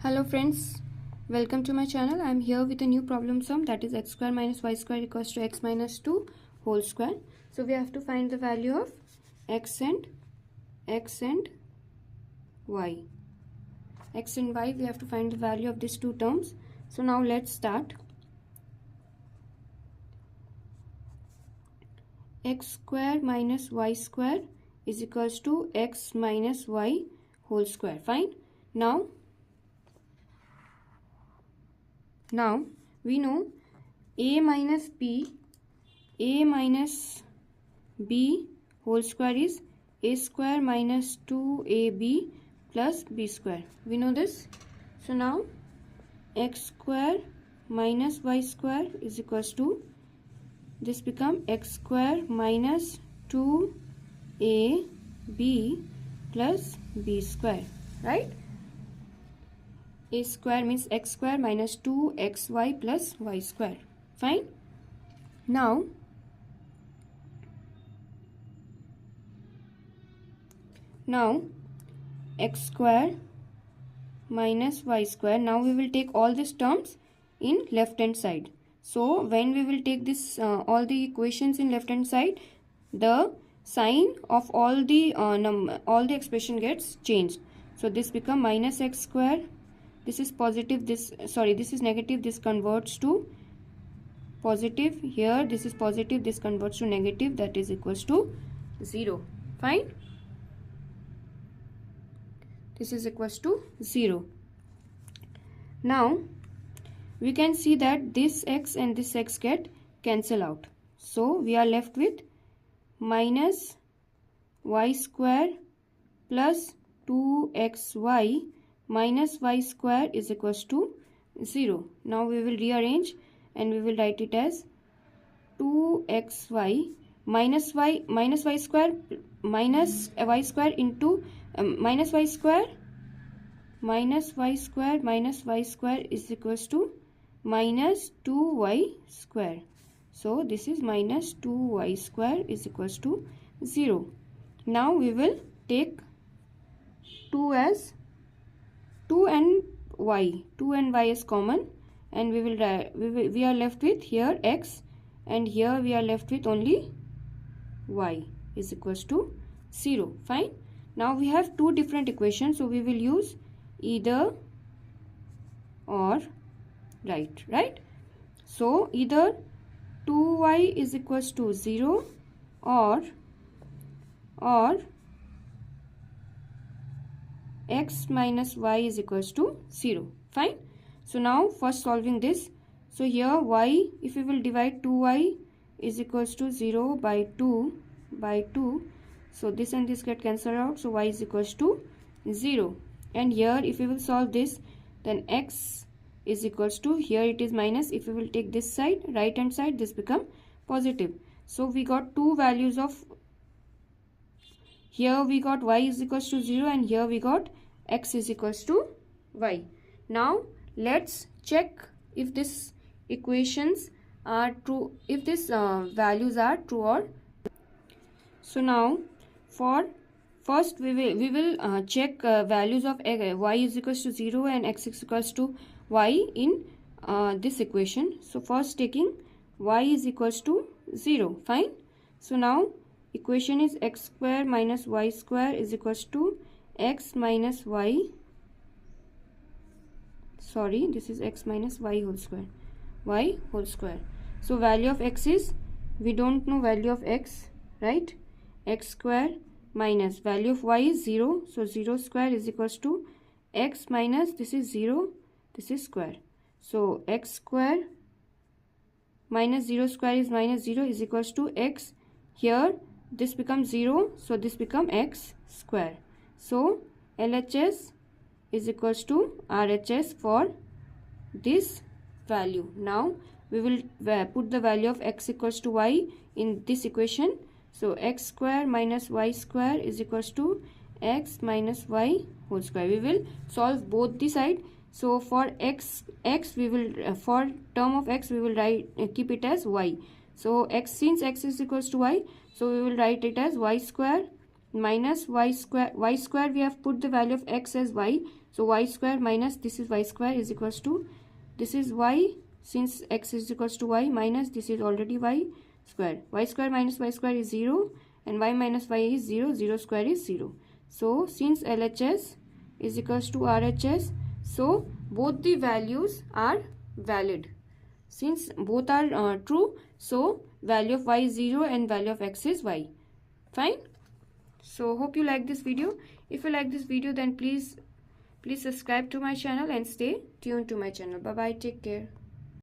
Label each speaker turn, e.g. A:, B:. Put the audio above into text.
A: Hello friends, welcome to my channel. I am here with a new problem sum, that is x square minus y square equals to x minus 2 whole square. So we have to find the value of x and y. X and y, we have to find the value of these two terms. So now let's start. X square minus y square is equals to x minus y whole square. Fine. Now we know a minus b whole square is a square minus 2ab plus b square. We know this. So now x square minus y square is equals to, this become x square minus 2ab plus b square, right? A square means x square minus 2xy plus y square. Fine. Now x square minus y square, now we will take all these terms in left hand side. So when we will take this all the equations in left hand side, the sign of all the expression gets changed. So this become minus x square, this is positive, this is negative, this converts to positive. Here this is positive, this converts to negative, that is equals to 0. Fine. This is equals to 0. Now we can see that this x and this x get cancel out. So we are left with minus y square plus 2xy minus y square is equals to 0. Now we will rearrange and we will write it as 2xy minus y square minus y square into minus y square minus y square is equals to minus 2y square. So this is minus 2y square is equals to 0. Now we will take 2 as 2 and y is common, and we are left with here x, and here we are left with only y is equals to 0. Fine. Now we have two different equations, so we will use either or, right? So either 2y is equals to 0 or x minus y is equals to 0. Fine. So now first solving this. So here y, if we will divide 2y is equals to 0 by 2. So this and this get cancelled out. So y is equals to 0. And here if we will solve this, then x is equals to, here it is minus. If we will take this side, right hand side, this become positive. So we got two values of, here we got y is equals to 0 and here we got x is equals to y. Now let's check if these equations are true, if these values are true or. So now for first we will check values of y is equals to 0 and x is equals to y in this equation. So first taking y is equals to 0. Fine. So now equation is x square minus y square is equals to x minus y, this is x minus y whole square. So value of x is, we don't know value of x, right? X square minus value of y is 0, so 0 square is equals to x minus, this is 0, this is square. So x square minus 0 square is minus 0 is equals to x. Here this becomes 0, so this become x square. So LHS is equals to RHS for this value. Now we will put the value of x equals to y in this equation. So x square minus y square is equals to x minus y whole square. We will solve both the side. So for x we will for term of x we will keep it as y. So since x is equals to y, so we will write it as y square minus y square we have put the value of x as y, So y square minus this is y square is equals to, this is y, since x is equals to y, minus this is already y square. Y square minus y square is 0 and y minus y is 0. 0 square is 0. So since LHS is equals to RHS, so both the values are valid. Since both are true, so value of y is 0 and value of x is y. Fine. So hope you like this video. If you like this video, then please subscribe to my channel and stay tuned to my channel. Bye bye. Take care.